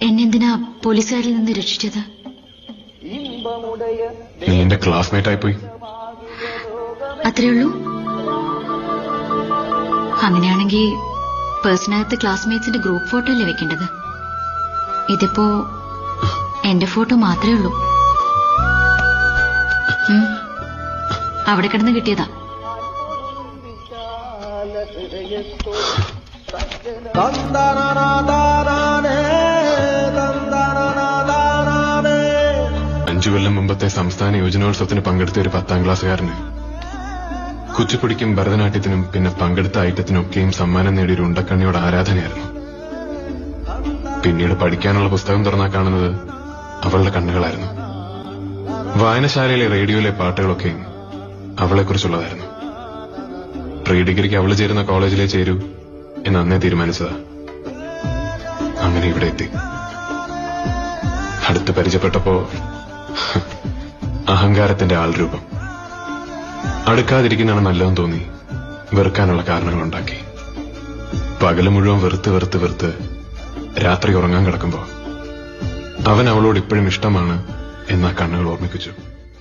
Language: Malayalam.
എന്നെന്തിനാ പോലീസുകാരിൽ നിന്ന് രക്ഷിച്ചത്? നീ എന്റെ ക്ലാസ്മേറ്റ് ആയിപ്പോയി. അത്രയുള്ളൂ? അങ്ങനെയാണെങ്കിൽ പേഴ്സണകത്ത് ക്ലാസ്മേറ്റ്സിന്റെ ഗ്രൂപ്പ് ഫോട്ടോ അല്ലേ വെക്കേണ്ടത്? ഇതിപ്പോ എന്റെ ഫോട്ടോ മാത്രമേ ഉള്ളൂ. അവിടെ കിടന്ന് കിട്ടിയതാ. അഞ്ചു കൊല്ലം മുമ്പത്തെ സംസ്ഥാന യുവജനോത്സവത്തിന് പങ്കെടുത്ത ഒരു 10ാം ക്ലാസ്സുകാരന് കുച്ചിപ്പുടിക്കും ഭരതനാട്യത്തിനും പിന്നെ പങ്കെടുത്ത ഐറ്റത്തിനൊക്കെയും സമ്മാനം നേടിയൊരു ഉണ്ടക്കണ്ണിയോട് ആരാധനയായിരുന്നു. പിന്നീട് പഠിക്കാനുള്ള പുസ്തകം തുറന്നാ കാണുന്നത് അവളുടെ കണ്ണുകളായിരുന്നു. വായനശാലയിലെ റേഡിയോയിലെ പാട്ടുകളൊക്കെയും അവളെക്കുറിച്ചുള്ളതായിരുന്നു. പ്രീ ഡിഗ്രിക്ക് അവള് ചേരുന്ന കോളേജിലേ ചേരൂ എന്ന് അന്നേ തീരുമാനിച്ചതാ. അങ്ങനെ ഇവിടെ എത്തി. അടുത്ത് പരിചയപ്പെട്ടപ്പോ അഹങ്കാരത്തിന്റെ ആൾരൂപം. അടുക്കാതിരിക്കുന്നതാണ് നല്ലതെന്ന് തോന്നി വെറുക്കാനുള്ള കാരണങ്ങളുണ്ടാക്കി. പകല് മുഴുവൻ വെറുത്ത് രാത്രി ഉറങ്ങാൻ കിടക്കുമ്പോ അവൻ അവളോട് ഇപ്പോഴും ഇഷ്ടമാണ് എന്നാ കണ്ണുകൾ ഓർമ്മിപ്പിച്ചു.